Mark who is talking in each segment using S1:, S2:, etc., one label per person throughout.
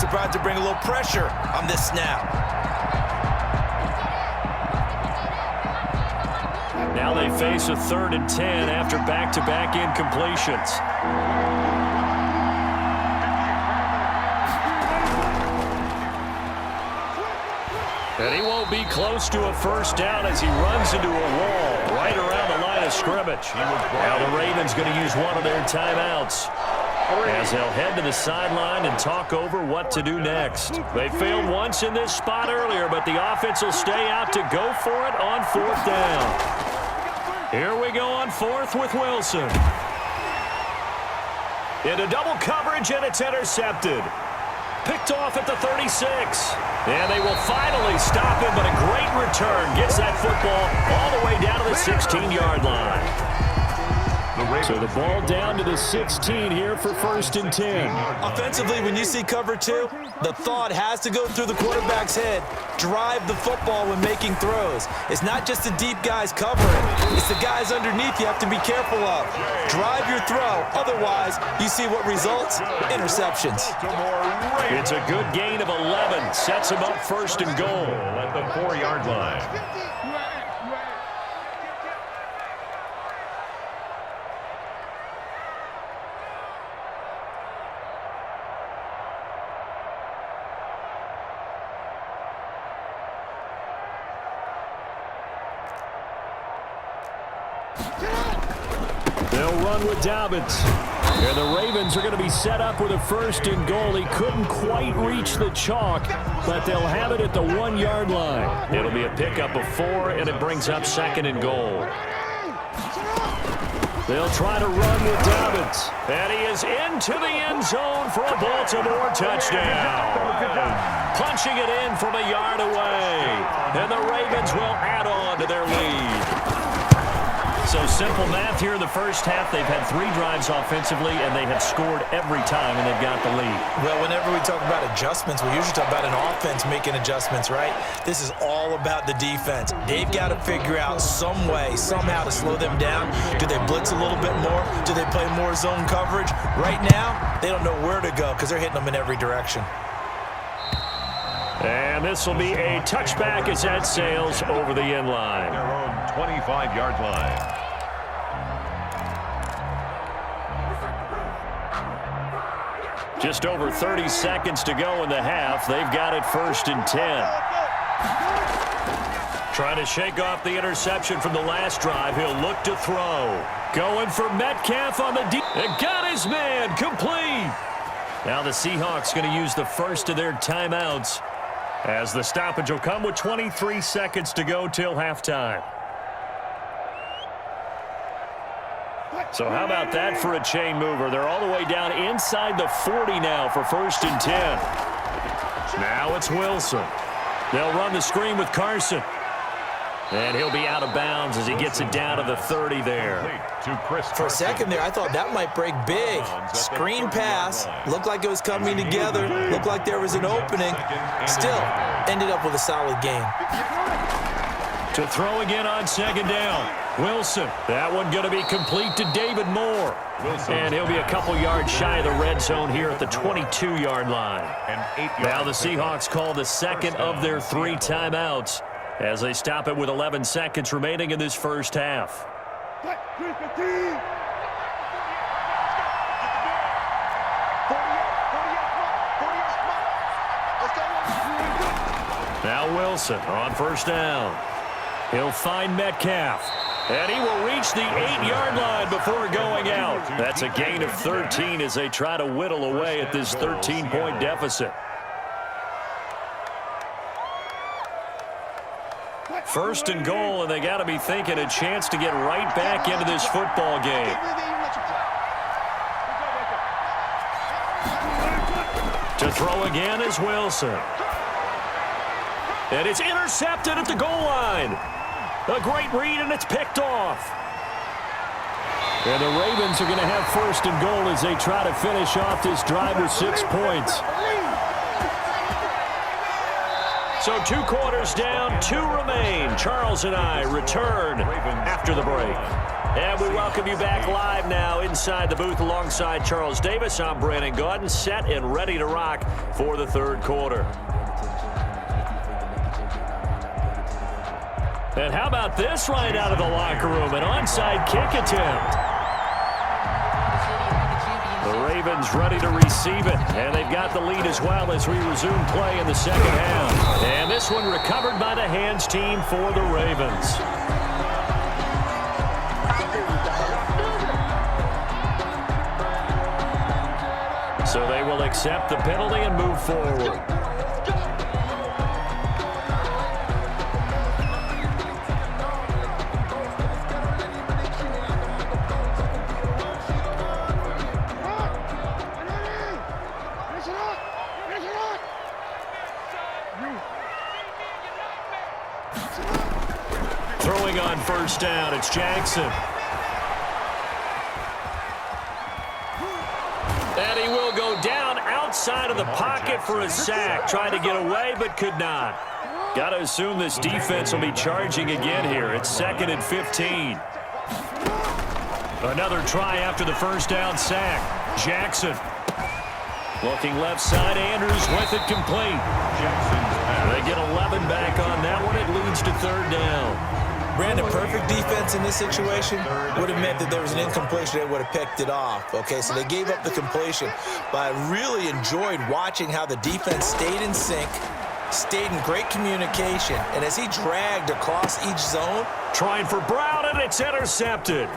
S1: defense about to bring a little pressure on this snap.
S2: Now they face a 3rd and 10 after back-to-back incompletions. And he won't be close to a first down as he runs into a wall right around the line of scrimmage. Now the Ravens going to use one of their timeouts as they'll head to the sideline and talk over what to do next. They failed once in this spot earlier, but the offense will stay out to go for it on 4th down. Here we go on 4th with Wilson. Into double coverage, and it's intercepted. Picked off at the 36. And they will finally stop him, but a great return gets that football all the way down to the 16-yard line. So the ball down to the 16 here for 1st and 10.
S1: Offensively, when you see cover 2, the thought has to go through the quarterback's head. Drive the football when making throws. It's not just the deep guys covering. It's the guys underneath you have to be careful of. Drive your throw. Otherwise, you see what results? Interceptions.
S2: It's a good gain of 11. Sets him up 1st and goal
S3: at the 4-yard line.
S2: They'll run with Dobbins. And the Ravens are going to be set up with a 1st and goal. He couldn't quite reach the chalk, but they'll have it at the 1-yard line. It'll be a pickup of 4, and it brings up 2nd and goal. They'll try to run with Dobbins. And he is into the end zone for a Baltimore touchdown. Punching it in from a yard away. And the Ravens will add on to their lead. So simple math here in the first half. They've had 3 drives offensively, and they have scored every time, and they've got the lead.
S1: Well, whenever we talk about adjustments, we usually talk about an offense making adjustments, right? This is all about the defense. They've got to figure out some way, somehow to slow them down. Do they blitz a little bit more? Do they play more zone coverage? Right now, they don't know where to go because they're hitting them in every direction.
S2: And this will be a touchback as that sails over the end line.
S3: Their own 25-yard line.
S2: Just over 30 seconds to go in the half. They've got it 1st and 10. Trying to shake off the interception from the last drive. He'll look to throw. Going for Metcalf on the deep. And got his man complete. Now the Seahawks going to use the first of their timeouts as the stoppage will come with 23 seconds to go till halftime. So how about that for a chain mover? They're all the way down inside the 40 now for 1st and 10. Now it's Wilson. They'll run the screen with Carson. And he'll be out of bounds as he gets it down to the 30 there.
S1: For a second there, I thought that might break big. Screen pass. Looked like it was coming together. Looked like there was an opening. Still, ended up with a solid game.
S2: To throw again on 2nd down. Wilson. That one going to be complete to David Moore. And he'll be a couple yards shy of the red zone here at the 22-yard line. Now the Seahawks call the second of their 3 timeouts as they stop it with 11 seconds remaining in this first half. Now Wilson on 1st down. He'll find Metcalf. And he will reach the 8-yard line before going out. That's a gain of 13 as they try to whittle away at this 13-point deficit. 1st and goal, and they got to be thinking a chance to get right back into this football game. To throw again is Wilson. And it's intercepted at the goal line. A great read, and it's picked off. And the Ravens are going to have 1st and goal as they try to finish off this drive with 6 points. So 2 quarters down, 2 remain. Charles and I return after the break. And we welcome you back live now inside the booth alongside Charles Davis. I'm Brandon Gaudin, set and ready to rock for the third quarter. And how about this right out of the locker room? An onside kick attempt. The Ravens ready to receive it, and they've got the lead as well as we resume play in the second half. And this one recovered by the hands team for the Ravens. So they will accept the penalty and move forward. Throwing on first down, it's Jackson. And he will go down outside of the pocket for a sack. Tried to get away, but could not. Got to assume this defense will be charging again here. It's 2nd and 15. Another try after the first down sack. Jackson. Looking left side, Andrews with it complete. They get 11 back on that one. It leads to third down.
S1: Brandon, perfect defense in this situation would have meant that there was an incompletion. They would have picked it off. Okay, so they gave up the completion. But I really enjoyed watching how the defense stayed in sync, stayed in great communication, and as he dragged across each zone.
S2: Trying for Brown, and it's intercepted.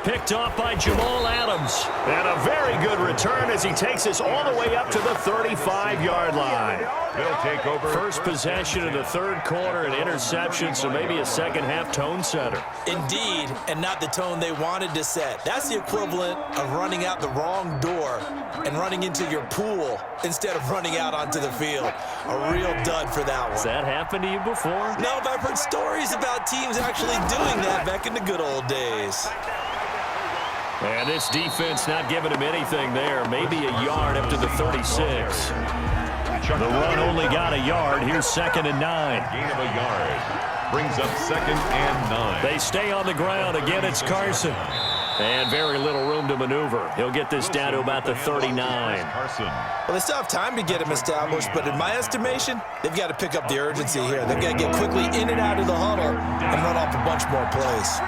S2: Picked off by Jamal Adams. And a very good return as he takes us all the way up to the 35-yard line.
S3: They'll take over.
S2: First possession of the third quarter, an interception, so maybe a second-half tone setter.
S1: Indeed, and not the tone they wanted to set. That's the equivalent of running out the wrong door and running into your pool instead of running out onto the field. A real dud for that one.
S2: Has that happened to you before?
S1: No, but I've heard stories about teams actually doing that back in the good old days.
S2: And this defense not giving him anything there. Maybe a yard up to the 36. The run only got a yard. Here's 2nd and 9.
S3: Gain of a yard. Brings up 2nd and 9.
S2: They stay on the ground. Again, it's Carson. And very little room to maneuver. He'll get this down to about the 39.
S1: Well, they still have time to get him established, but in my estimation, they've got to pick up the urgency here. They've got to get quickly in and out of the huddle and run off a bunch more plays.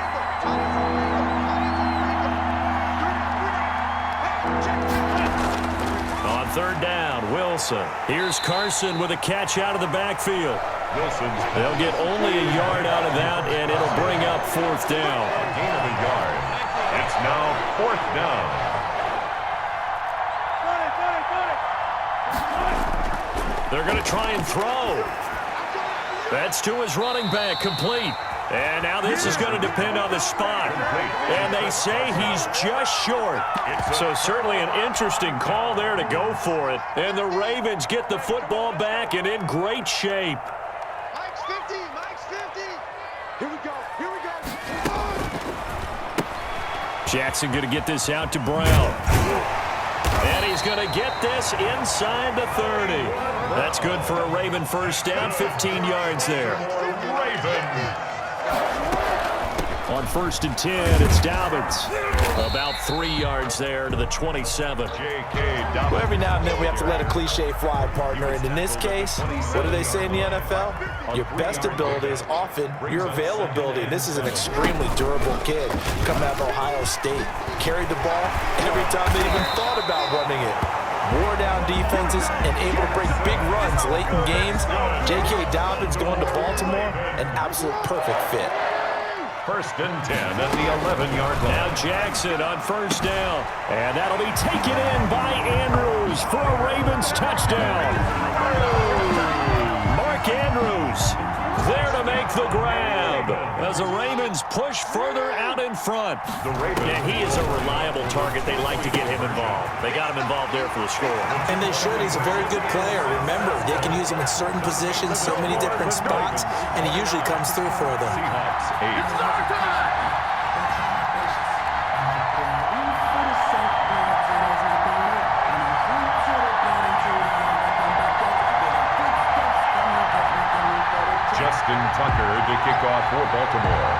S2: On third down, Wilson. Here's Carson with a catch out of the backfield. They'll get only a yard out of that, and it'll bring up 4th down.
S3: Gain of a yard. It's now 4th down.
S2: They're going to try and throw. That's to his running back, complete. And now this is going to depend on the spot. And they say he's just short. So certainly an interesting call there to go for it. And the Ravens get the football back and in great shape.
S4: Mike's 50, Mike's 50. Here we go, here we go.
S2: Jackson going to get this out to Brown. And he's going to get this inside the 30. That's good for a Raven first down, 15 yards there.
S3: Raven.
S2: On 1st and 10, it's Dobbins. About 3 yards there to the 27.
S1: Well, every now and then we have to let a cliche fly, partner. And in this case, what do they say in the NFL? Your best ability is often your availability. This is an extremely durable kid coming out of Ohio State. Carried the ball every time they even thought about running it. Wore down defenses and able to break big runs late in games. J.K. Dobbins going to Baltimore, an absolute perfect fit.
S3: 1st and 10 at the 11-yard line.
S2: Now Jackson on first down. And that'll be taken in by Andrews for a Ravens touchdown. Mark Andrews there to make the grab as the Ravens push further out in front. And he is a reliable target. They like to get him involved. They got him involved there for the score.
S1: And they should. He's a very good player. Remember, they can use him in certain positions, so many different spots, and he usually comes through for them.
S3: Seahawks 8. Justin Tucker to kick off for Baltimore.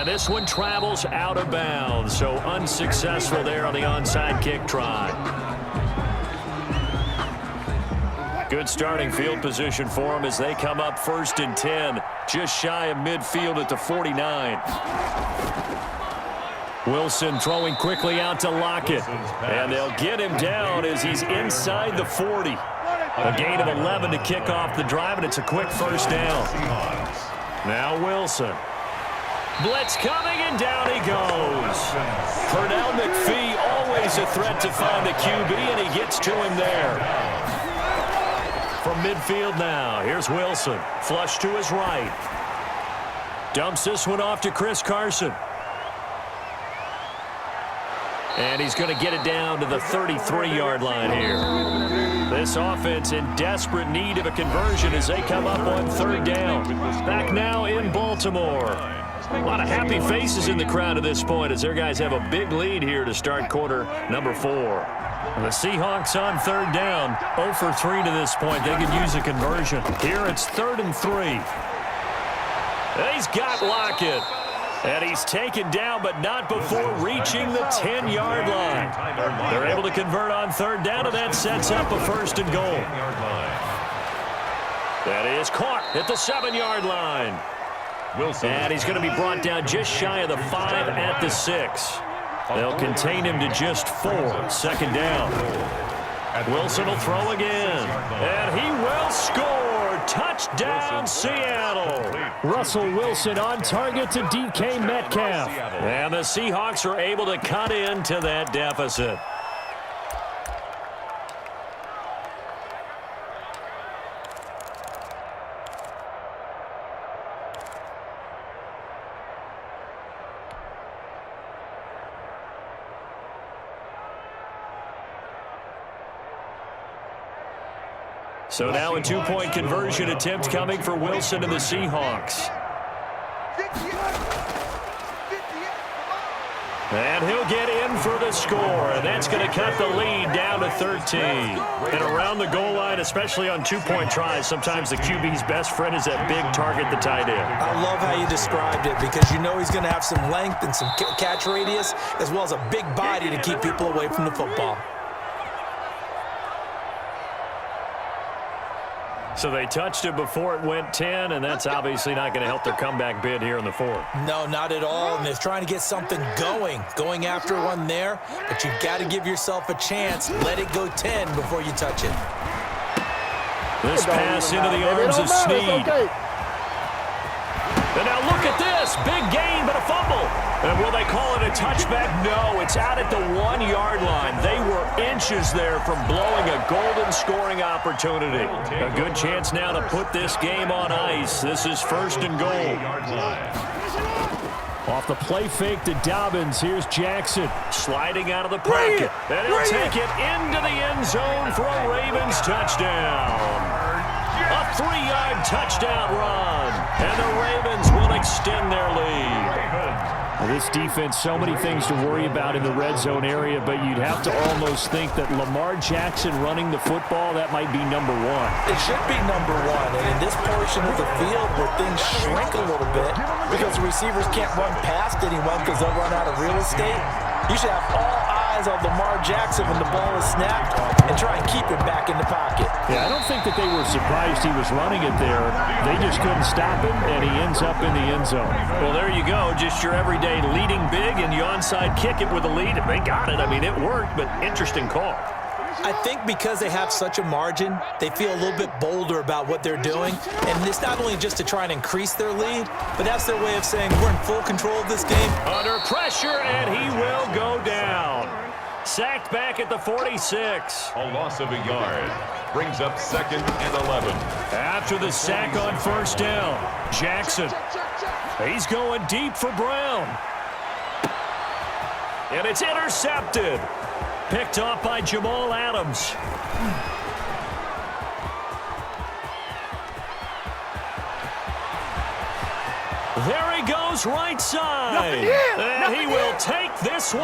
S2: And this one travels out of bounds, so unsuccessful there on the onside kick try. Good starting field position for them as they come up 1st and 10, just shy of midfield at the 49. Wilson throwing quickly out to Lockett, and they'll get him down as he's inside the 40. A gain of 11 to kick off the drive, and it's a quick first down. Now Wilson. Blitz coming, and down he goes. Pernell McPhee, always a threat to find the QB, and he gets to him there. From midfield now, here's Wilson. Flush to his right. Dumps this one off to Chris Carson. And he's going to get it down to the 33-yard line here. This offense in desperate need of a conversion as they come up on 3rd down. Back now in Baltimore. A lot of happy faces in the crowd at this point as their guys have a big lead here to start quarter number 4. The Seahawks on 3rd down. 0 for 3 to this point. They could use a conversion. Here it's 3rd and 3. He's got Lockett. And he's taken down, but not before reaching the 10-yard line. They're able to convert on 3rd down, and that sets up a 1st and goal. That is caught at the 7-yard line. And he's going to be brought down just shy of the 5 at the 6. They'll contain him to just 4. 2nd down. Wilson will throw again. And he will score. Touchdown, Seattle. Russell Wilson on target to DK Metcalf. And the Seahawks are able to cut into that deficit. So now a 2-point conversion attempt coming for Wilson and the Seahawks. And he'll get in for the score, and that's going to cut the lead down to 13. And around the goal line, especially on 2-point tries, sometimes the QB's best friend is that big target, the tight end.
S1: I love how you described it because you know he's going to have some length and some catch radius as well as a big body to keep people away from the football.
S2: So they touched it before it went 10, and that's obviously not going to help their comeback bid here in the 4th.
S1: No, not at all, and they're trying to get something going after one there, but you've got to give yourself a chance. Let it go 10 before you touch it.
S2: This pass into the arms of Snead. And now look at this. Big gain, but a fumble. And will they call it a touchback? No, it's out at the 1-yard line. They were inches there from blowing a golden scoring opportunity. A good chance now to put this game on ice. This is 1st and goal. Off the play fake to Dobbins. Here's Jackson. Sliding out of the pocket. And he'll take it into the end zone for a Ravens touchdown. A 3-yard touchdown run. And the Ravens will extend their lead. This defense, so many things to worry about in the red zone area, but you'd have to almost think that Lamar Jackson running the football, that might be number 1.
S1: It should be number 1, and in this portion of the field where things shrink a little bit because the receivers can't run past anyone because they'll run out of real estate, you should have all eyes on Lamar Jackson when the ball is snapped and try and keep him back in the pocket.
S2: Yeah, I don't think that they were surprised he was running it there. They just couldn't stop him, and he ends up in the end zone. Well, there you go. Just your everyday leading big, and you onside kick it with a lead, and they got it. I mean, it worked, but interesting call.
S1: I think because they have such a margin, they feel a little bit bolder about what they're doing. And it's not only just to try and increase their lead, but that's their way of saying we're in full control of this game.
S2: Under pressure, and he will go down. Sacked back at the 46.
S3: A loss of a yard. Brings up 2nd and 11.
S2: After the sack on 1st down, Jackson. He's going deep for Brown. And it's intercepted. Picked off by Jamal Adams. There he goes right side. And he will take this one.